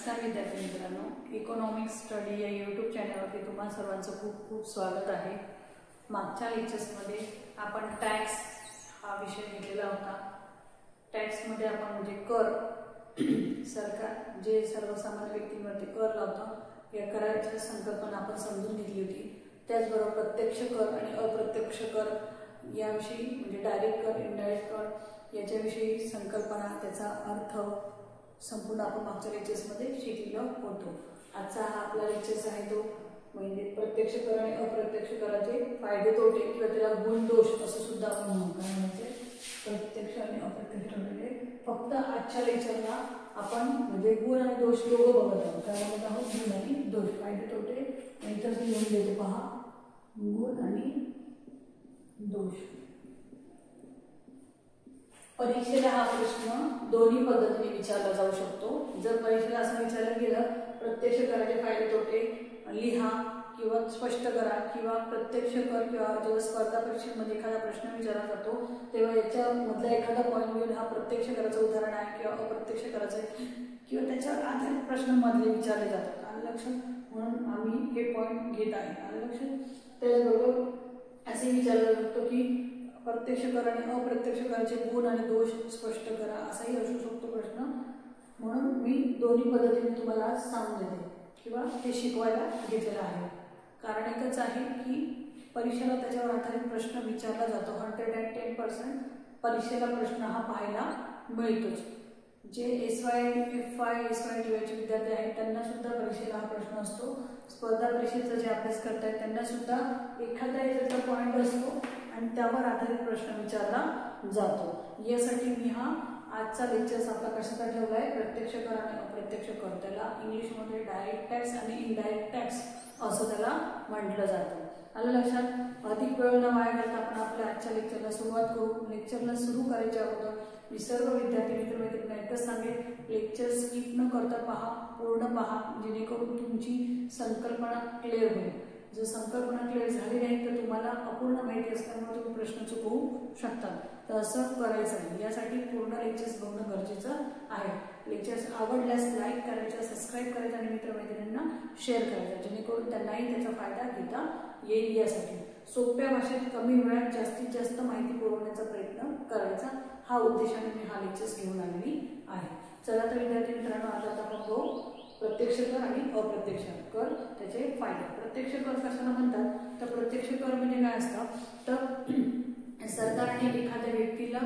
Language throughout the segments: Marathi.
नमस्कार विद्यार्थी मित्रांनो, इकॉनॉमिक्स स्टडी या यूट्यूब चॅनलवरती तुम्हा सर्वांचं खूप खूप स्वागत आहे। मागच्या लेक्चर्समध्ये आपण टॅक्स हा विषय घेतलेला होता। टॅक्समध्ये आपण म्हणजे कर, सरकार जे सर्वसामान्य व्यक्तींवरती कर लावतं या कराच्या संकल्पना आपण समजून घेतली होती। त्याचबरोबर प्रत्यक्ष कर आणि अप्रत्यक्ष कर याविषयी म्हणजे डायरेक्ट कर, इनडायरेक्ट कर याच्याविषयी संकल्पना, त्याचा अर्थ संपूर्ण आपण मागच्या लेक्चर्समध्ये शिकलेलो होतो। आजचा हा आपला लेक्चर आहे तो म्हणजे प्रत्यक्ष कर आणि अप्रत्यक्ष कराचे फायदे तोटे किंवा त्याला गुण दोष असं सुद्धा आपण म्हणू। काय म्हणजे प्रत्यक्ष आणि अप्रत्यक्ष म्हणजे फक्त आजच्या लेक्चरला आपण म्हणजे गुण आणि दोष दोघं बघत आहोत। काय बघत आहोत? गुण आणि दोष, फायदे तोटे इथं मी लिहून देते पहा, गुण आणि दोष। परीक्षेला हा प्रश्न दोन्ही पद्धतीने विचारला जाऊ शकतो। जर परीक्षेला असं विचारलं गेलं प्रत्यक्ष कराचे फायदे तोटे लिहा किंवा स्पष्ट करा किंवा प्रत्यक्ष कर किंवा जेव्हा स्पर्धा परीक्षेमध्ये एखादा प्रश्न विचारला जातो तेव्हा याच्यामधला एखादा पॉईंट घेऊन हा प्रत्यक्ष कराचं उदाहरण आहे किंवा अप्रत्यक्ष कराचं आहे किंवा त्याच्यावर आधारित प्रश्नांमधले विचारले जातात। आलं लक्षात? म्हणून आम्ही हे पॉईंट घेत आहे। आलं लक्षात? त्याचबरोबर असे विचारलं जातो की प्रत्यक्ष कर आणि अप्रत्यक्ष कराचे गुण आणि दोष स्पष्ट करा असाही असू शकतो प्रश्न। म्हणून मी दोन्ही पद्धतीने तुम्हाला सांगून देते किंवा ते शिकवायला घेतलेलं आहे। कारण एकच आहे की परीक्षेला त्याच्यावर आधारित प्रश्न विचारला जातो। 110% परीक्षेला प्रश्न हा पाहायला मिळतोच। जे SY, FY, SY चे विद्यार्थी आहेत त्यांना सुद्धा परीक्षेला हा प्रश्न असतो। स्पर्धा परीक्षेचा जे अभ्यास करतायत त्यांना सुद्धा एखादा याचा पॉईंट असतो आणि त्यावर आधारित प्रश्न विचारला जातो। यासाठी मी हा आजचा लेक्चर आपला कशाचा ठेवलाय, प्रत्यक्ष कर आणि अप्रत्यक्ष कर। त्याला इंग्लिशमध्ये डायरेक्ट टॅक्स आणि इनडायरेक्ट टॅक्स असं त्याला म्हटलं जातं। आलं लक्षात? अधिक वेळ न वाया घालता आपण आपल्या आजच्या लेक्चरला सुरुवात करू। लेक्चरला सुरू करायच्या अगोदर मी सर्व विद्यार्थी मित्रमैत्रिणींना एकच सांगेन, लेक्चर स्किप न करता पहा, पूर्ण पहा, जेणेकरून तुमची संकल्पना क्लिअर होईल। जर संकल्पना क्लिअर झाली नाही तर तुम्हाला अपूर्ण माहिती असल्यामुळे तुम्ही प्रश्न चुकवू शकता। तर असं करायचं आहे। यासाठी पूर्ण लेक्चर्स बघणं गरजेचं आहे। लेक्चर्स आवडल्यास लाईक करायचं, सबस्क्राईब करायचं आणि मित्रमैत्रिणींना शेअर करायचं जेणेकरून त्यांनाही त्याचा फायदा घेता येईल। यासाठी सोप्या भाषेत कमी वेळात जास्तीत जास्त माहिती पुरवण्याचा प्रयत्न करायचा हा उद्देशाने मी हा लेक्चर्स घेऊन आलेली आहे। चला तर विद्यार्थी मित्रांनो, आज आपण बघू प्रत्यक्ष कर आणि अप्रत्यक्ष कर त्याचे फायदे। प्रत्यक्ष कर कशाला म्हणतात तर प्रत्यक्ष कर म्हणजे काय असतं तर सरकारने एखाद्या व्यक्तीला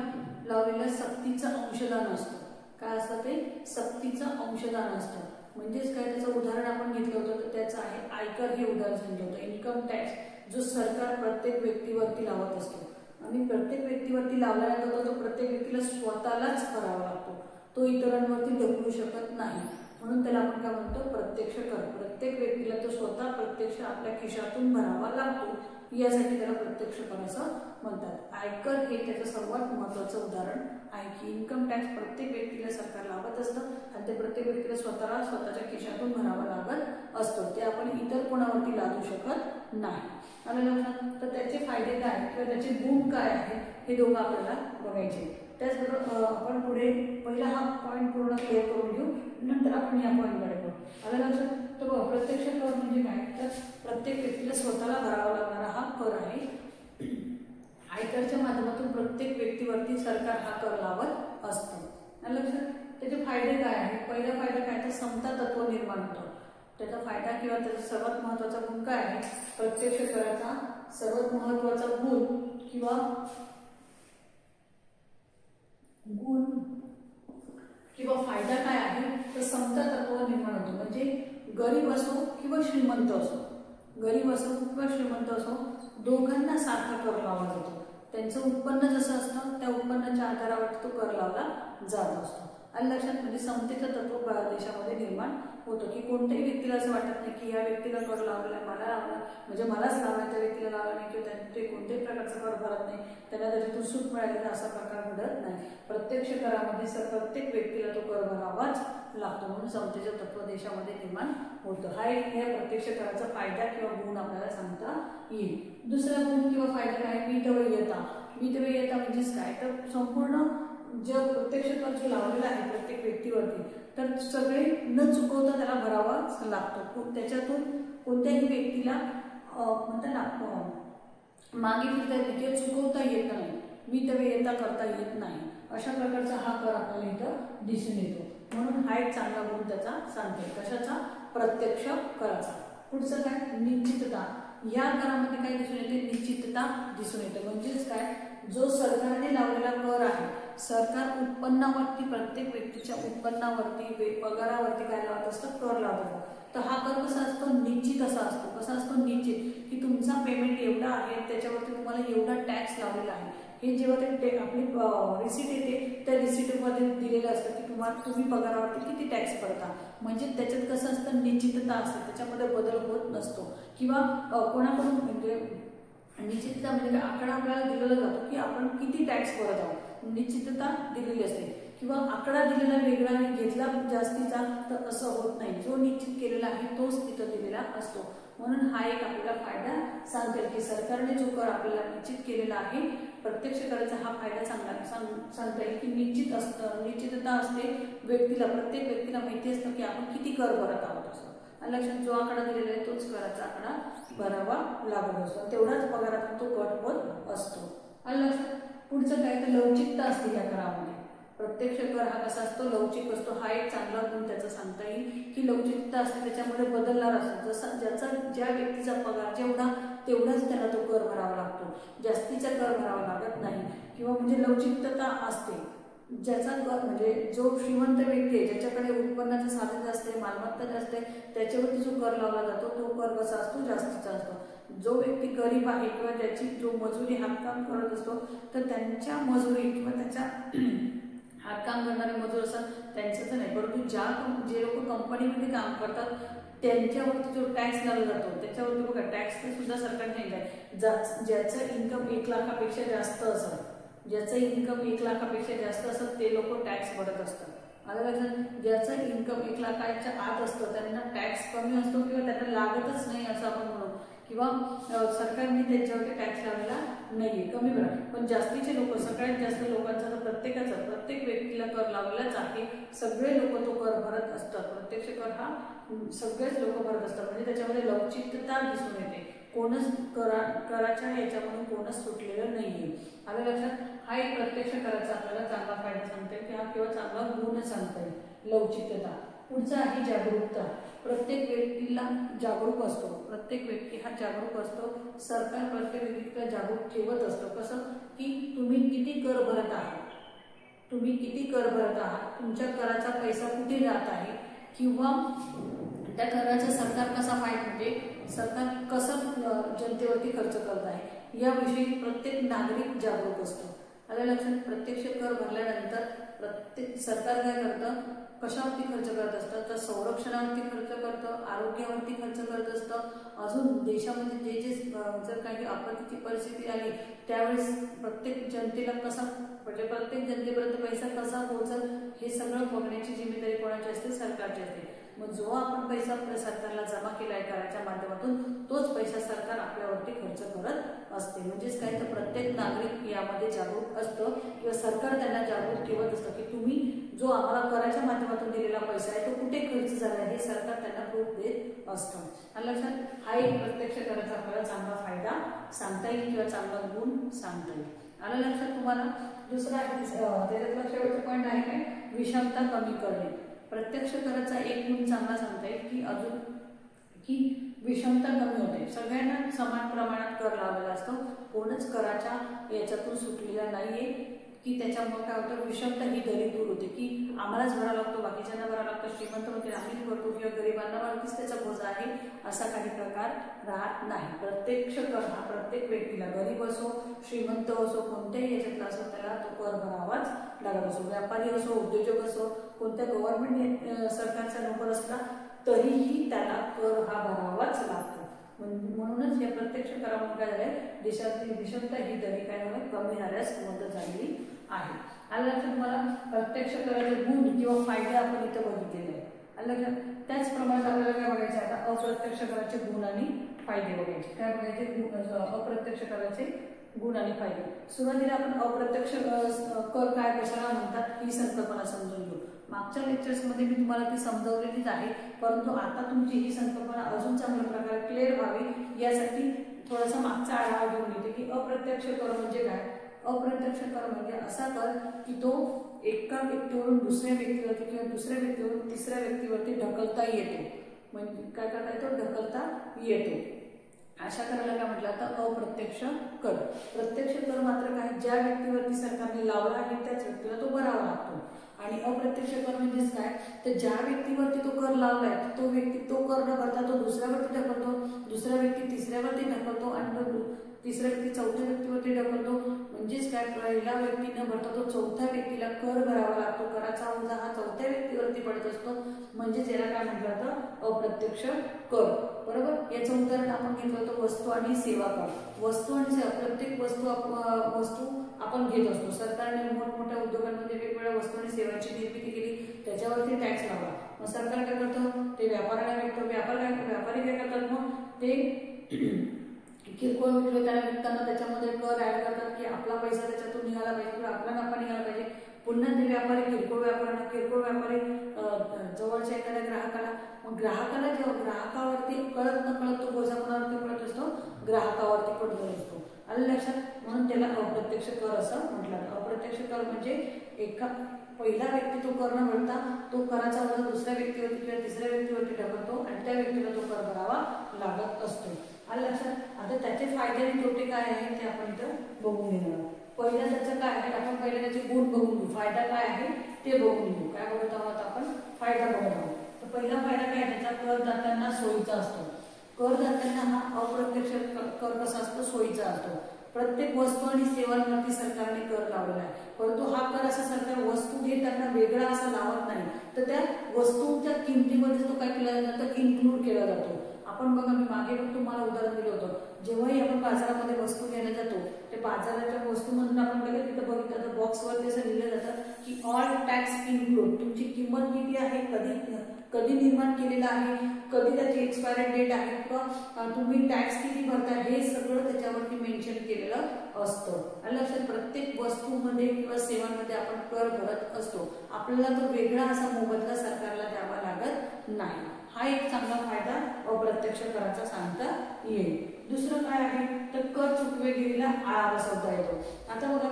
लावलेल्या सक्तीचं अंशदान असतं। काय असतं ते? सक्तीचं अंशदान असतं। म्हणजेच काय, त्याचं उदाहरण आपण घेतलं होतं तर त्याचं आहे आयकर हे उदाहरण सांगितलं होतं। इन्कम टॅक्स जो सरकार प्रत्येक व्यक्तीवरती लावत असतो आणि प्रत्येक व्यक्तीवरती लावल्यानंतर तो प्रत्येक व्यक्तीला स्वतःलाच भरावा लागतो, तो इतरांवरती ढकलू शकत नाही। म्हणून त्याला आपण काय म्हणतो? प्रत्यक्ष कर। प्रत्येक व्यक्तीला तो स्वतः प्रत्यक्ष आपल्या खिशातून भरावा लागतो, यासाठी त्याला प्रत्यक्ष कर असं म्हणतात। आयकर हे त्याचं सर्वात महत्त्वाचं उदाहरण आहे की इन्कम टॅक्स प्रत्येक व्यक्तीला सरकार लावत असतं आणि ते प्रत्येक व्यक्तीला स्वतःला स्वतःच्या खिशातून भरावा लागत असतो। ते आपण इतर कोणावरती लादू शकत नाही। आलं लक्षात? तर त्याचे फायदे काय किंवा त्याचे गुण काय आहेत हे दोघं आपल्याला बघायचे। त्याचबरोबर आपण पुढे पहिला हा पॉईंट पूर्ण क्लिअर करून घेऊ, नंतर आपण या पॉईंटकडे बघू। आलं लक्षात? तर प्रत्यक्ष कर म्हणजे काय तर प्रत्येक व्यक्तीला स्वतःला भरावा लागणारा हा कर आहे। आयकरच्या माध्यमातून प्रत्येक व्यक्तीवरती सरकार हा कर लावत असतं। आलं लक्षात? त्याचे फायदे काय आहेत? पहिला फायदा काय तर समता तत्व निर्माण होतं। त्याचा फायदा किंवा त्याचा सर्वात महत्त्वाचा गुण काय आहे? प्रत्यक्ष कराचा सर्वात महत्त्वाचा गुण किंवा फायदा काय आहे तर समता तत्व निर्माण होतं। म्हणजे गरीब असो किंवा श्रीमंत असो, गरीब असो किंवा श्रीमंत असो दोघांना सारखा कर लावला जातो। त्यांचं उत्पन्न जसं असतं त्या उत्पन्नाच्या आधारावर तो कर लावला जात असतो। आलं लक्षात? म्हणजे समतेचं तत्व देशामध्ये निर्माण होतं की कोणत्याही व्यक्तीला असं वाटत नाही की या व्यक्तीला कर लावला, मला लावला म्हणजे मलाच लावला, त्या व्यक्तीला लावला नाही किंवा ते कोणत्याही प्रकारचा कर भरत नाही, त्यांना त्याच्यातून सूट मिळालेला असा प्रकार घडत नाही। प्रत्यक्ष करामध्ये प्रत्येक व्यक्तीला तो कर भरावाच लागतो। म्हणून समतेचं तत्व देशामध्ये निर्माण होतं। हा एक या प्रत्यक्ष कराचा फायदा किंवा गुण आपल्याला सांगता येईल। दुसरा गुण किंवा फायदा काय? मितव्ययता। मितव्ययता म्हणजेच काय तर संपूर्ण जो प्रत्यक्ष कर जो लावलेला आहे प्रत्येक व्यक्तीवरती, तर सगळे न चुकवता त्याला भरावा लागतो. त्याच्यातून कोणत्याही व्यक्तीला म्हणतात ना मागे फिरता येत नाही किंवा चुकवता येत नाही, मितव्ययता करता येत नाही, अशा प्रकारचा हा कर आपल्याला इथं दिसून येतो. म्हणून हा एक चांगला गुण त्याचा सांगते. कशाचा? प्रत्यक्ष कराचा. पुढचं काय? निश्चितता. या करामध्ये काय दिसून येते? निश्चितता दिसून येते. म्हणजेच काय, जो सरकारने लावलेला कर आहे, सरकार उत्पन्नावरती प्रत्येक व्यक्तीच्या उत्पन्नावरती पगारावरती काय लावत असतं? कर लावत असतं. तर हा कर कसा असतो? निश्चित असा असतो. कसा असतो? निश्चित, की तुमचा पेमेंट एवढा आहे, त्याच्यावरती तुम्हाला एवढा टॅक्स लावलेला आहे. हे जेव्हा ते आपली रिसीट येते, त्या रिसीटमध्ये दिलेलं असतं की तुम्ही पगारावरती किती टॅक्स भरता. म्हणजे त्याच्यात कसं असतं? निश्चितता असते, त्याच्यामध्ये बदल होत नसतो. किंवा कोणाकडून म्हणजे निश्चितता म्हणजे आकडा आपल्याला दिलेला जातो की आपण किती टॅक्स भरत आहोत, निश्चितता दिलेली असते. किंवा आकडा दिलेला वेगळा आणि घेतला जास्तीचा, तर असं होत नाही. जो निश्चित केलेला आहे तोच तिथं दिलेला असतो. म्हणून हा एक आपल्याला फायदा सांगेल की सरकारने जो कर आपल्याला निश्चित केलेला आहे प्रत्यक्ष कराचा, हा फायदा सांगता येईल की निश्चित असतं, निश्चितता असते व्यक्तीला, प्रत्येक व्यक्तीला माहिती असतं की आपण किती कर भरत आहोत. असं लक्षात, जो आकडा दिलेला आहे तोच कराचा आकडा भरावा लागत असतो, तेवढाच पगारातून तो कट होत असतो. लक्षात. पुढचं काय, तर लवचिकता असते या करामध्ये. प्रत्यक्ष कर हा कसा असतो? लवचिक असतो. हा एक चांगला गुण त्याचा सांगता येईल की लवचिकता असते, त्याच्यामध्ये बदलणार असतो. जसा ज्या व्यक्तीचा पगार जेवढा तेवढाच त्याला तो कर भरावा लागतो, जास्तीचा कर भरावा लागत नाही. किंवा म्हणजे लवचिकता असते. ज्याचा कर म्हणजे जो श्रीमंत व्यक्ती आहे, ज्याच्याकडे उत्पन्नाचं साधन जास्त आहे, मालमत्ता जास्त आहे, त्याच्यावरती जो कर लावला जातो तो कर कसा असतो? जास्तीचा असतो. जो व्यक्ती गरीब आहे किंवा त्याची जो मजुरी हातकाम करत असतो, तर त्यांच्या मजुरी किंवा त्याच्या हातकाम करणारे मजूर असतात त्यांचं तर नाही, परंतु जे लोक कंपनीमध्ये काम करतात त्यांच्यावरती जो टॅक्स लावला जातो, त्याच्यावरती बघा टॅक्स सुद्धा सरकारने आहे. ज्याचं इन्कम 1 लाखापेक्षा जास्त असतं, ज्याचं इन्कम 1 लाखापेक्षा जास्त असतं ते लोक टॅक्स भरत असतात. आलं लक्षात. ज्याचं इन्कम 1 लाखाच्या आत असतं त्यांना टॅक्स कमी असतो किंवा त्यांना लागतच नाही असं आपण म्हणू, किंवा सरकारने त्यांच्यावरती टॅक्स लावलेला नाहीये, कमी भरा. पण जास्तीचे लोक, सगळ्यात जास्त लोकांचा तर प्रत्येक व्यक्तीला कर लावलेलाच आहे. सगळे लोक तो कर भरत असतात. प्रत्यक्ष कर हा सगळेच लोक भरत असतात. म्हणजे त्याच्यामध्ये लवचिकता दिसून येते. कोणच कराच्या याच्यामधून कोणच सुटलेलं नाहीये. आलं लक्षात. हा एक प्रत्यक्ष कराचा आपल्याला चांगला फायदा सांगता येईल किंवा किंवा चांगला गुण सांगता येईल, लवचिकता. पुढचा आहे जागरूकता. प्रत्येक व्यक्तीला जागरूक असतो, प्रत्येक व्यक्ती हा जागरूक असतो. सरकार प्रत्येक व्यक्तीला जागरूक ठेवत असतो. कसं की तुम्ही किती कर भरत आहात, तुम्ही किती कर भरत आहात, तुमच्या कराचा पैसा कुठे जात आहे, किंवा त्या कराचा सरकार कसा म्हणजे सरकार कसं जनतेवरती खर्च करत आहे याविषयी प्रत्येक नागरिक जागरूक असतो. आलं लक्षात. प्रत्यक्ष कर भरल्यानंतर प्रत्येक सरकार काय करतं, कशावरती खर्च करत असतं, तर संरक्षणावरती खर्च करतं, आरोग्यावरती खर्च करत असतं. अजून देशामध्ये जे जर काही आपत्तीची परिस्थिती आली त्यावेळेस प्रत्येक जनतेला कसा म्हणजे प्रत्येक जनतेपर्यंत पैसा कसा पोहोचल हे सगळं बघण्याची जिम्मेदारी कोणाची असते? सरकारची असते. मग जो आपण पैसा आपल्या सरकारला जमा केला आहे कराच्या माध्यमातून तोच पैसा सरकार आपल्यावरती खर्च करत असते. म्हणजेच काय, तर प्रत्येक नागरिक यामध्ये जागरूक असतो किंवा सरकार त्यांना जागरूक ठेवत असतं की तुम्ही जो आम्हाला कराच्या माध्यमातून दिलेला पैसा आहे तो कुठे खर्च झाला हे सरकार त्यांना प्रूफ देत असतं. लक्षात. हा एक प्रत्यक्ष कराचा आपल्याला चांगला फायदा सांगता येईल किंवा चांगला गुण सांगता येईल. आलं लक्षात तुम्हाला. दुसरा त्याच्यातला शेवटचा पॉईंट आहे काय, विषमता कमी करणे. प्रत्यक्ष कराचा एक गुण चांगला सांगता येईल की अजून की विषमता कमी होते. सगळ्यांना समान प्रमाणात कर लावलेला असतो, कोणच कराच्या याच्यातून सुटलेला नाहीये, की त्याच्यामुळे काय होतं, विषमता ही दरी दूर होते की आम्हालाच भरावा लागतो, बाकीच्यांना भरावा लागतो, श्रीमंत म्हणजे आम्हीच भरतो किंवा गरिबांना वरतीच त्याचा बोजा आहे असा काही प्रकार राहत नाही. प्रत्यक्ष कर हा प्रत्येक व्यक्तीला, गरीब असो श्रीमंत असो कोणत्याही याच्यातला असो, त्याला तो कर भरावाच लागत असो. व्यापारी असो, उद्योजक असो, कोणत्या गव्हर्नमेंट सरकारचा नोकर असला तरीही त्याला कर हा भरावाच लागतो. म्हणूनच या प्रत्यक्ष करामुळे काय झालंय, देशातील विषमता ही दरी काय होणे कमी होण्यास मदत झालेली आहे. आलं लक्षात तुम्हाला. प्रत्यक्ष कराचे गुण किंवा फायदे आपण इथं बघितलेले आहे. आलं लक्षात. त्याचप्रमाणे आपल्याला काय बघायचे आता, अप्रत्यक्ष कराचे गुण आणि फायदे बघायचे. काय बघायचे, अप्रत्यक्ष कराचे गुण आणि फायदे. सुरुवातीला आपण अप्रत्यक्ष कर काय कशाला म्हणतात ही संकल्पना समजून घेऊ. मागच्या लेक्चर्समध्ये मी तुम्हाला ती समजावलेलीच आहे, परंतु आता तुमची ही संकल्पना अजून चांगल्या प्रकारे क्लिअर व्हावी यासाठी थोडासा मागचा आढावा घेऊन येते की अप्रत्यक्ष कर म्हणजे काय. अप्रत्यक्ष कर म्हणजे असा कर की तो एका व्यक्तीवरून दुसऱ्या व्यक्तीवरती किंवा दुसऱ्या व्यक्तीवरून तिसऱ्या व्यक्तीवरती ढकलता येतो. म्हणजे काय करता येतो, ढकलता येतो. अशा करायला काय म्हटलं तर अप्रत्यक्ष कर. प्रत्यक्ष कर मात्र काय, ज्या व्यक्तीवरती सरकारने लावला आहे त्याच व्यक्तीला तो भरावा लागतो. आणि अप्रत्यक्ष कर म्हणजेच काय, तर ज्या व्यक्तीवरती तो कर लावलाय तो व्यक्ती तो कर न भरता तो दुसऱ्यावरती ढकलतो, दुसरा व्यक्ती तिसऱ्यावरती ढकलतो आणि तो तिसऱ्या व्यक्ती चौथ्या व्यक्तीवरती ढकलतो. म्हणजेच काय, पहिला व्यक्ती न भरता तो चौथ्या व्यक्तीला कर भरावा लागतो. कराचा ओझा हा चौथ्या व्यक्तीवरती पडत असतो. म्हणजेच याला काय म्हणतात तर अप्रत्यक्ष कर. बरोबर. याचं उदाहरण आपण घेतलं होतं वस्तू आणि सेवा कर. वस्तू आणि सेवा, प्रत्येक वस्तू आपण घेत असतो. सरकारने मोठमोठ्या उद्योगांमध्ये वेगवेगळ्या वस्तू आणि सेवांची निर्मिती केली, त्याच्यावरती टॅक्स लावला. मग सरकार काय करतं, ते व्यापाऱ्याला विकतो. व्यापारी काय करतात, मग ते किरकोळ विक्रेत्याला विकताना त्याच्यामध्ये कर ऍड करतात की आपला पैसा त्याच्यातून निघाला पाहिजे किंवा आपला नफा निघाला पाहिजे. पुन्हा ते व्यापारी किरकोळ व्यापारी जवळच्या एखाद्या ग्राहकाला, मग ग्राहकाला जेव्हा ग्राहकावरती कळत न कळत तो बोजा कोणावरती पडत असतो, ग्राहकावरती पडत असतो. आलं लक्षात. म्हणून त्याला अप्रत्यक्ष कर असं म्हटलं. अप्रत्यक्ष कर म्हणजे एका पहिला व्यक्ती तो कर न भरता तो कराचा ओझा दुसऱ्या व्यक्तीवरती किंवा तिसऱ्या व्यक्तीवरती ढकलतो आणि त्या व्यक्तीला तो कर भरावा लागत असतो. आलं लक्षात. आता त्याचे फायदे आणि तोटे काय आहेत ते आपण इथं बघून घेणार. पहिला त्याचं काय आहे, आपण पहिले त्याचे गुण बघून घेऊ. फायदा काय आहे ते बघून घेऊ. काय बघत आहोत आपण, फायदा बघत आहोत. तर पहिला फायदा काय, त्याचा करदात्यांना सोयीचा असतो. करदात्यांना हा अप्रत्यक्ष कर कसा असतो, सोयीचा असतो. प्रत्येक वस्तू आणि सेवांवरती सरकारने कर लावलेला आहे, परंतु हा कर असा सरकार वस्तू घेताना वेगळा असा लावत नाही, तर त्या वस्तूंच्या किमतीमध्ये तो काय केला जातो, इन्क्लूड केला जातो. आपण बघा, मी मागे पण तुम्हाला उदाहरण दिलं होतं, जेव्हाही आपण बाजारामध्ये वस्तू घ्यायला जातो ते बाजाराच्या वस्तूमधून आपण बघा तिथं बघितलं तर बॉक्सवरती असं लिहिलं जातं की ऑल टॅक्स इन्क्लूड. तुमची किंमत किती आहे, कधी निर्माण केलेला आहे, कधी त्याची एक्सपायरी डेट आहे किंवा तुम्ही टॅक्स किती भरता, हे सगळं त्याच्यावरती मेन्शन केलेलं असतं. लक्षात. प्रत्येक वस्तूमध्ये किंवा सेवांमध्ये आपण कर भरत असतो. आपल्याला तो वेगळा असा मोबदला सरकारला द्यावा लागत नाही. हा एक चांगला फायदा अप्रत्यक्ष कराचा सांगता येईल. दुसरं काय आहे तर कर चुकवेगिरीला आळा बसवता येतो. आता बघा,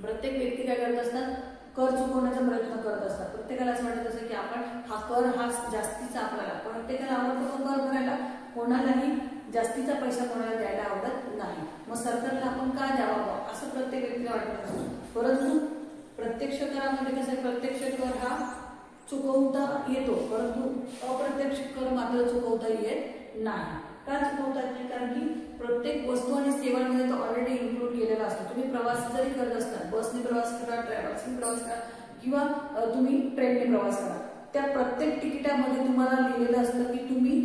प्रत्येक व्यक्ती काय करत असतात, कर चुकवण्याचा प्रयत्न करत असतात. प्रत्येकाला असं वाटत असतं की आपण हा कर हा जास्तीचा आपल्याला, प्रत्येकाला आवडतो तो कर भरायला, कोणालाही जास्तीचा पैसा कोणाला द्यायला आवडत नाही. मग सरकारला आपण का द्यावा असं प्रत्येक व्यक्तीला वाटत असतं. परंतु प्रत्यक्ष करामध्ये कसं, प्रत्यक्ष कर हा चुकवता येतो, परंतु अप्रत्यक्ष कर मात्र चुकवता येत नाही. का चुकवता येत नाही, कारण की प्रत्येक वस्तू आणि सेवांमध्ये तो ऑलरेडी इन्क्लूड केलेला असतो. तुम्ही प्रवास जरी करत असता, बसने प्रवास करा, ट्रॅव्हल्सने प्रवास करा किंवा तुम्ही ट्रेनने प्रवास करा, त्या प्रत्येक तिकिटामध्ये तुम्हाला लिहिलेलं असतं की तुम्ही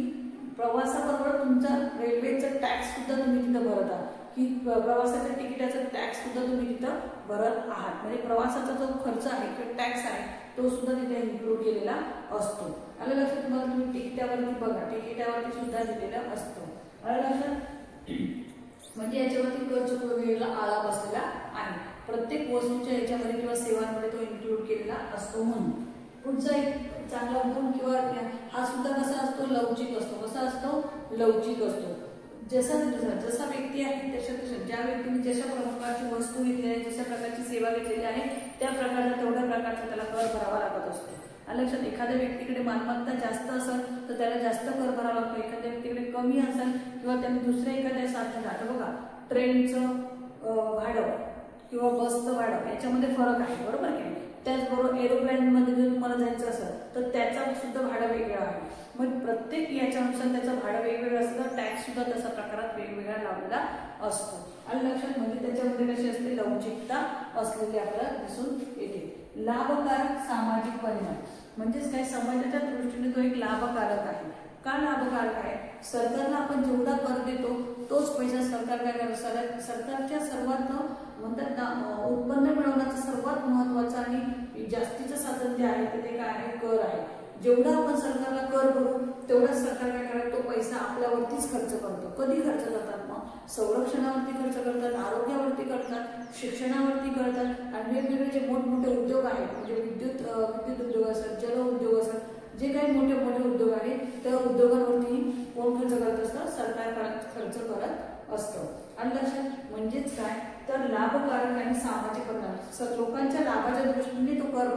प्रवासाबरोबर तुमचा रेल्वेचा टॅक्स सुद्धा तुम्ही तिथं भरत आहात, की प्रवासाच्या तिकिटाचा टॅक्स सुद्धा तुम्ही तिथं भरत आहात. म्हणजे प्रवासाचा जो खर्च आहे किंवा टॅक्स आहे तो सुद्धा तिथे इन्क्लूड केलेला असतो. आलं लक्षात. तुम्हाला तुम्ही तिकिटावरती बघा, तिकिटावरती सुद्धा दिलेला असतो. आलं लक्षात. म्हणजे याच्यावरती कर चुकवेगिरीला आळा बसलेला आहे. प्रत्येक वस्तूच्या याच्यामध्ये किंवा सेवांमध्ये तो इन्क्लूड केलेला असतो. म्हणून पुढचा एक चांगला गुण किंवा हा सुद्धा कसा असतो, लवचिक असतो. कसा असतो, लवचिक असतो. जसा व्यक्ती आहे तशा ज्या व्यक्तीने जशा प्रकारची वस्तू घेतली आहे, जशा प्रकारची सेवा घेतलेली आहे, त्या प्रकारचा तेवढ्या प्रकारचा त्याला कर भरावा लागत असतो. लक्षात. एखाद्या व्यक्तीकडे मालमत्ता जास्त असेल तर त्याला जास्त कर भरावा लागतो. एखाद्या व्यक्तीकडे कमी असेल किंवा त्यांनी दुसऱ्या एखाद्या साधनाला, आता बघा ट्रेनचं भाडं किंवा बसचं भाडं याच्यामध्ये फरक आहे, बरोबर की नाही. त्याचबरोबर एरोप्लेनमध्ये जर तुम्हाला जायचं असेल तर त्याचं सुद्धा भाडं वेगळं आहे. मग प्रत्येक याच्यानुसार त्याचं भाडं वेगवेगळं असतं, टॅक्स सुद्धा तशा प्रकारात वेगवेगळा लावलेला असतो. आणि लक्षात. म्हणजे त्याच्यामध्ये कशी असते, लवचिकता असलेली आपल्याला दिसून येते. लाभकारक सामाजिक परिणाम म्हणजेच काय, समाजाच्या दृष्टीने तो एक लाभकारक आहे. का लाभकारक आहे, सरकारला आपण जेवढा कर देतो तोच पैसा सरकार काय करतो, सरकारच्या सर्वात म्हणतात ना, उत्पन्न मिळवण्याचं सर्वात महत्वाचं आणि जास्तीचं साधन जे आहे ते काय आहे, कर आहे. जेवढा आपण सरकारला कर भरू तेवढाच सरकार काय करत, तो पैसा आपल्यावरतीच खर्च करतो. कधी खर्च करतात मग? संरक्षणावरती खर्च करतात, आरोग्यावरती करतात, शिक्षणावरती करतात आणि वेगवेगळे जे मोठमोठे उद्योग आहेत, म्हणजे विद्युत उद्योग असतात, जल उद्योग असतात, जे काही मोठे मोठे उद्योग आहेत त्या उद्योगांवरती कोण खर्च करत असतं? सरकार खर्च करत असतं. आणि लक्षात म्हणजेच काय तर लाभकारक आणि सामाजिक परिणाम, लोकांच्या लाभाच्या दृष्टीने तो कर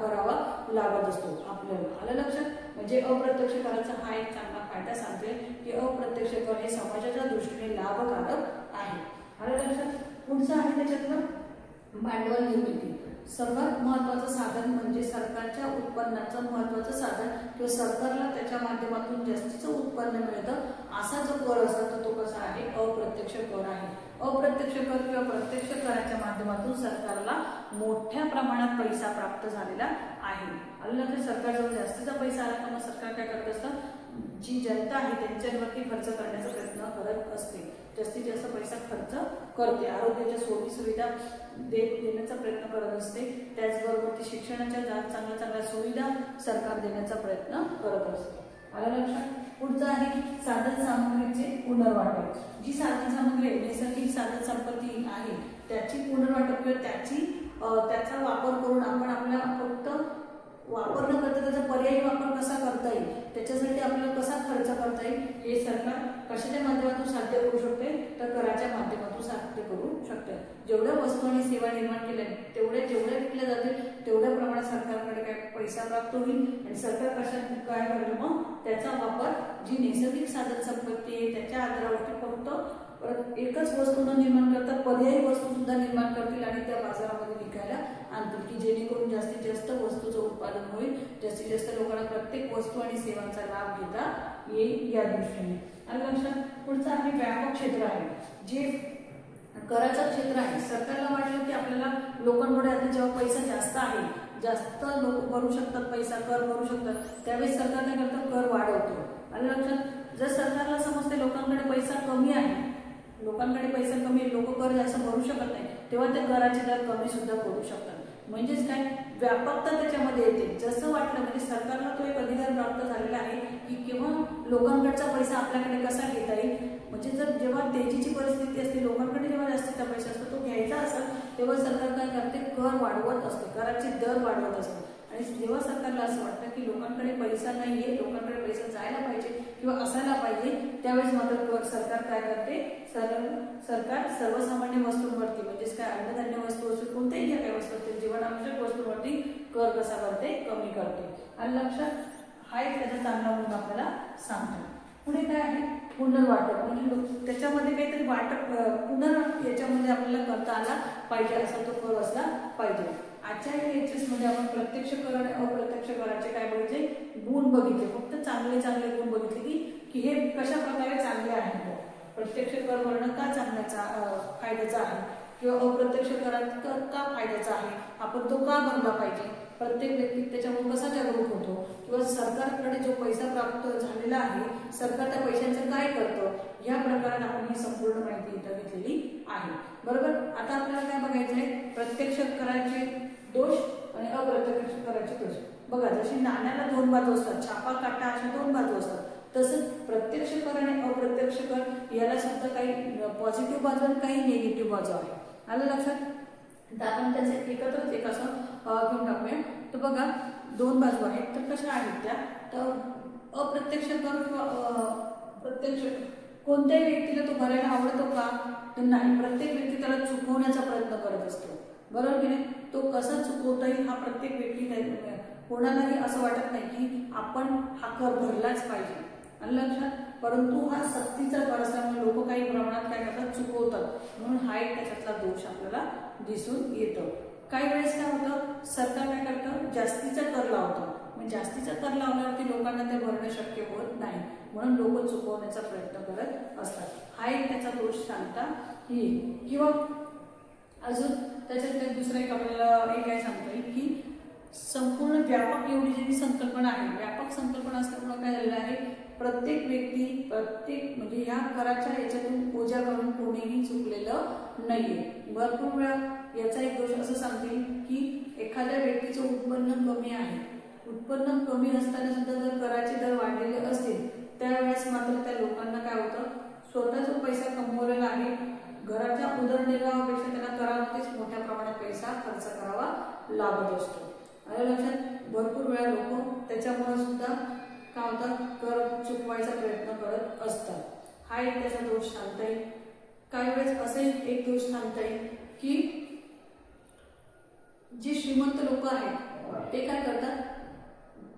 भरावा लागत असतो आपल्याला. आलं लक्षात? म्हणजे अप्रत्यक्ष कराचा हा एक चांगला फायदा सांगतोय की अप्रत्यक्ष कर हे समाजाच्या दृष्टीने लाभकारक आहे. आलं लक्षात? पुढचं आहे त्याच्यातलं भांडवल निर्मिती. सर्वात महत्वाचं साधन म्हणजे सरकारच्या उत्पन्नाचं महत्वाचं साधन किंवा सरकारला त्याच्या माध्यमातून जास्तीचं उत्पन्न मिळतं असा जो कर असतो तर तो कसा आहे? अप्रत्यक्ष कर आहे. अप्रत्यक्ष कर किंवा प्रत्यक्ष कराच्या माध्यमातून सरकारला मोठ्या प्रमाणात पैसा प्राप्त झालेला आहे. आलं सरकारजवळ जास्तीचा पैसा आला तर मग सरकार काय करत असतं? जी जनता आहे त्यांच्यावरती खर्च करण्याचा प्रयत्न करत असते, जास्तीत जास्त पैसा खर्च करते, आरोग्याच्या सोयी सुविधा देण्याचा प्रयत्न करत असते, त्याचबरोबर शिक्षणाच्या चांगल्या चांगल्या सुविधा सरकार देण्याचा प्रयत्न करत असते. आलं लक्षात? पुढचं आहे साधन सामग्रीचे पुनर्वाटप. जी साधन सामग्री नैसर्गिक साधन संपत्ती आहे त्याची पुनर्वाटप किंवा त्याचा वापर करून आपण आपल्या फक्त वापर न करता त्याचा पर्यायी वापर कसा करता येईल, त्याच्यासाठी आपल्याला कसा खर्च करता येईल हे सरकार कशाच्या माध्यमातून साध्य करू शकते तर कराच्या माध्यमातून साध्य करू शकते. जेवढ्या वस्तू आणि सेवा निर्माण केल्या जेवढ्या विकल्या जातील तेवढ्या प्रमाणात सरकारकडे काय पैसा प्राप्त होईल आणि सरकार काय करेल मग त्याचा वापर जी नैसर्गिक साधन संपत्ती आहे त्याच्या आधारावरती फक्त एकच वस्तू न निर्माण करता पर्यायी वस्तू सुद्धा निर्माण करतील आणि त्या बाजारामध्ये विकायला आणतील की जेणेकरून जास्तीत जास्त वस्तूचं उत्पादन होईल, जास्तीत जास्त लोकांना प्रत्येक वस्तू आणि सेवांचा लाभ घेता येईल या दृष्टीने. आणि लक्षात पुढचं आहे व्यापक क्षेत्र आहे जे कराचं क्षेत्र आहे. सरकारला वाटलं की आपल्याला लोकांकडे आता जेव्हा पैसा जास्त आहे, जास्त लोक भरू शकतात, पैसा कर भरू शकतात, त्यावेळेस सरकार काय करतं? कर वाढवतो. आणि लक्षात जर सरकारला समजते लोकांकडे पैसा कमी आहे, लोक कर जास्त भरू शकत नाही, तेव्हा ते कराचे दर कमी सुद्धा करू शकतात. म्हणजेच काय व्यापकता त्याच्यामध्ये येते. जसं वाटलं म्हणजे सरकारला तो एक अधिकार प्राप्त झालेला आहे की केव्हा लोकांकडचा पैसा आपल्याकडे कसा घेता येईल. म्हणजे जर जेव्हा तेजीची परिस्थिती असते, लोकांकडे जेव्हा जास्तीचा पैसा असतो तो घ्यायचा असेल तेव्हा सरकार काय करते? कर वाढवत असते, कराचे दर वाढवत असते. आणि जेव्हा सरकारला असं वाटतं की लोकांकडे पैसा नाहीये, लोकांकडे पैसा जायला पाहिजे किंवा असायला पाहिजे, त्यावेळेस मात्र सरकार काय करते? सरकार सर्वसामान्य वस्तूंवरती म्हणजेच काय अन्नधान्य वस्तू असतील, कोणत्याही ज्या काही वस्तू असतील, जीवनावश्यक वस्तूंवरती कर कसा करते? कमी करते. आणि लक्षात हा एक त्याचा चांगला गुण आपल्याला सांगतो. पुढे काय आहे? पुनर्वाटप. म्हणजे त्याच्यामध्ये काहीतरी वाटप याच्यामध्ये आपल्याला करता आला पाहिजे असा तो कर असला पाहिजे. आजच्या लेक्चर्स मध्ये आपण प्रत्यक्ष कर आणि अप्रत्यक्ष कराचे काय बघितले? गुण बघितले. फक्त चांगले गुण बघितले की हे कशा प्रकारे चांगले आहे. प्रत्यक्ष कर भरणं का फायद्याचा आहे किंवा अप्रत्यक्ष करात का फायद्याचा आहे, आपण तो का भरला पाहिजे, प्रत्येक व्यक्ती त्याच्यामुळे कसा जागरूक होतो किंवा सरकारकडे जो पैसा प्राप्त झालेला आहे सरकार त्या पैशांचं काय करतं, या प्रकारात आपण ही संपूर्ण माहिती इथं घेतलेली आहे. बरोबर. आता आपल्याला काय बघायचंय? प्रत्यक्ष कराचे दोष आणि अप्रत्यक्ष कराचे दोष. बघा जशी नाण्याला दोन बाजू असतात, छापा काटा अशा दोन बाजू असतात, तसंच प्रत्यक्ष कर आणि अप्रत्यक्ष कर याला सुद्धा काही पॉझिटिव्ह बाजू आणि काही निगेटिव्ह बाजू आहे. आलं लक्षात? तर आपण त्याचे एकत्रच एक असं घेऊन टाकूया. तर बघा दोन बाजू आहेत तर कशा आहेत त्या? तर अप्रत्यक्ष कर किंवा प्रत्यक्ष कोणत्याही व्यक्तीला तो भरायला आवडतो का? तर नाही. प्रत्येक व्यक्ती त्याला चुकवण्याचा प्रयत्न करत असतो. बरोबर की नाही? तो कसा चुकवता येईल हा प्रत्येक व्यक्ती, कोणालाही असं वाटत नाही की आपण हा कर भरलाच पाहिजे. आणि लक्षात, परंतु हा सक्तीचा कर असल्यामुळे लोक काही प्रमाणात काय करतात? चुकवतात. म्हणून हा एक त्याच्यातला दोष आपल्याला दिसून येतो. काही वेळेस काय होतं? सरकार काय करतं? जास्तीचा कर लावतं. म्हणजे जास्तीचा कर लावल्यावरती लोकांना ते भरणं शक्य होत नाही, म्हणून लोक चुकवण्याचा प्रयत्न करत असतात. हा एक त्याचा दोष सांगता येईल. किंवा अजून त्याच्यात दुसरा एक आपल्याला एक काय सांगता येईल की संपूर्ण व्यापक एवढी जी संकल्पना आहे, व्यापक संकल्पना असल्यामुळे काय झालेलं आहे? प्रत्येक व्यक्ती म्हणजे ह्या कराच्या याच्यातून ओझ्या करून कोणीही चुकलेलं नाहीये. भरपूर वेळा याचा एक दोष असं सांगते की एखाद्या व्यक्तीचं उत्पन्न कमी आहे, उत्पन्न कमी असताना सुद्धा जर कराचे दर वाढलेले असतील त्यावेळेस मात्र त्या लोकांना काय होतं, स्वतःचा पैसा कमवलेला आहे, घराच्या उदरनिर्वाहापेक्षा त्यांना करामध्येच मोठ्या प्रमाणात पैसा खर्च करावा लागत असतो. आलं लक्षात? भरपूर वेळा लोक त्याच्यामुळे सुद्धा काय होतं, कर चुकवायचा प्रयत्न करत असतात. हा एक त्याचा दोष सांगता येईल. काही वेळेस असे एक दोष सांगता येईल की जे श्रीमंत लोक आहेत ते काय करतात,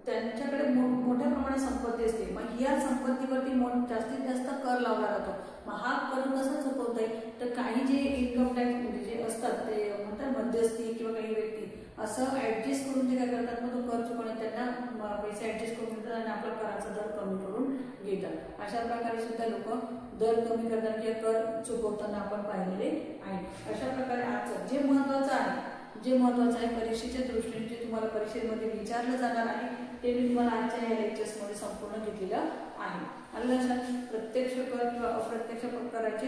त्यांच्याकडे मोठ्या प्रमाणात संपत्ती असते, मग या संपत्तीवरती जास्तीत जास्त कर लावला जातो. मग हा कर कसा चुकवता येईल, तर काही जे इन्कम टॅक्स म्हणजे जे असतात ते म्हणतात मध्यस्थी किंवा काही व्यक्ती असं ऍडजस्ट करून ते काय करतात, मग तो कर चुकवण्यात त्यांना पैसे ऍडजस्ट करून देतात आणि आपला कराचा दर कमी करून घेतात. अशा प्रकारे सुद्धा लोक दर कमी करताना किंवा कर चुकवताना आपण पाहिलेले आहे. अशा प्रकारे आजचं जे महत्वाचं आहे परीक्षेच्या दृष्टीने जे तुम्हाला परीक्षेमध्ये विचारलं जाणार आहे ते मी तुम्हाला आजच्या या लेक्चर्समध्ये संपूर्ण घेतलेलं आहे. आलं लक्षात? प्रत्यक्ष कर किंवा अप्रत्यक्ष कराचे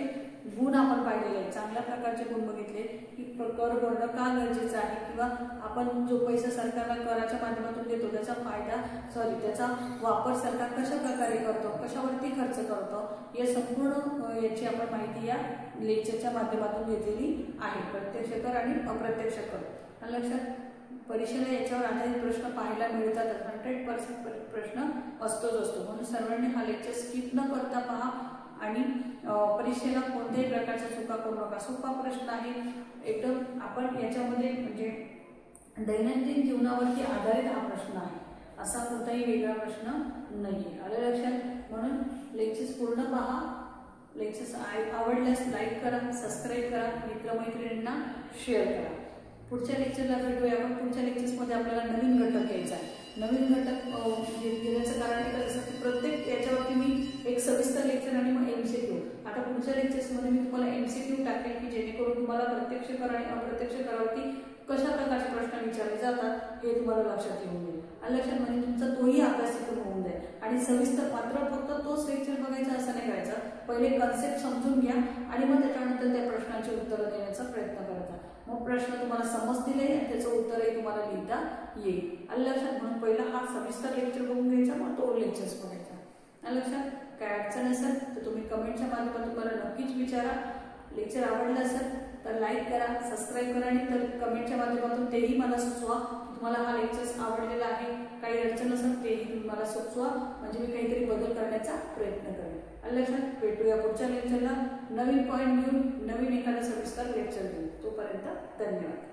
गुण आपण पाहिलेले आहेत, चांगल्या प्रकारचे गुण बघितले की कर भरणं का गरजेचं आहे किंवा आपण जो पैसा सरकारला कराच्या माध्यमातून देतो त्याचा वापर सरकार कशा प्रकारे करतो, कशावरती खर्च करतो, या संपूर्ण याची आपण माहिती या लेक्चरच्या माध्यमातून घेतलेली आहे. प्रत्यक्ष कर आणि अप्रत्यक्ष कर. आलं लक्षात? परीक्षेला याच्यावर आधारित प्रश्न पाहायला मिळतात, 100% प्रश्न असतो. म्हणून सर्वांनी हा लेक्चर स्किप न करता पहा आणि परीक्षेला कोणत्याही प्रकारच्या चुका करू नका. सोपा प्रश्न आहे एकदम. आपण याच्यामध्ये म्हणजे दैनंदिन जीवनावरती आधारित हा प्रश्न आहे, असा कोणताही वेगळा प्रश्न नाही. आलं लक्षात? म्हणून लेक्चर्स पूर्ण पहा. लेक्चर्स आवडल्यास लाईक करा, सबस्क्राईब करा, मित्रमैत्रिणींना शेअर करा. पुढच्या लेक्चरला भेटूया आपण. पुढच्या लेक्चर्समध्ये आपल्याला नवीन घटक घ्यायचा आहे. नवीन घटक घेण्याचं कारण एक असं की प्रत्येक याच्यावरती मी एक सविस्तर लेक्चर आणि मग MCQ. आता पुढच्या लेक्चर्समध्ये मी तुम्हाला MCQ टाकेल की जेणेकरून तुम्हाला प्रत्यक्ष कर आणि अप्रत्यक्ष करावरती कशा प्रकारचे प्रश्न विचारले जातात हे तुम्हाला लक्षात येऊन येईल. आणि लक्षात म्हणजे तुमचा तोही अभ्यास इथून होऊन जाईल. आणि सविस्तर मात्र फक्त तोच लेक्चर बघायचा असं नाही करायचं, पहिले कन्सेप्ट समजून घ्या आणि मग त्याच्यानंतर त्या प्रश्नांची उत्तरं देण्याचा प्रयत्न करायचा. मग प्रश्न तुम्हाला समजतील आणि त्याचं उत्तरही तुम्हाला लिहिता येईल. आलं लक्षात? म्हणून पहिला हा सविस्तर लेक्चर बघून घ्यायचा, मग तो लेक्चर्स बघायचा. आलं लक्षात? काय अडचण असेल तर तुम्ही कमेंटच्या माध्यमातून मला नक्कीच विचारा. लेक्चर आवडलं असेल तर लाईक करा, सबस्क्राईब करा आणि तर कमेंटच्या माध्यमातून तेही मला सुचवा की तुम्हाला हा लेक्चर्स आवडलेला आहे. काही अडचण असेल तेही तुम्ही मला सुचवा, म्हणजे मी काहीतरी बदल करण्याचा प्रयत्न करेन. आलं लक्षात? भेटूया पुढच्या लेक्चरला नवीन पॉईंट घेऊन, नवीन एखादा सविस्तर लेक्चर घेऊन. तोपर्यंत धन्यवाद.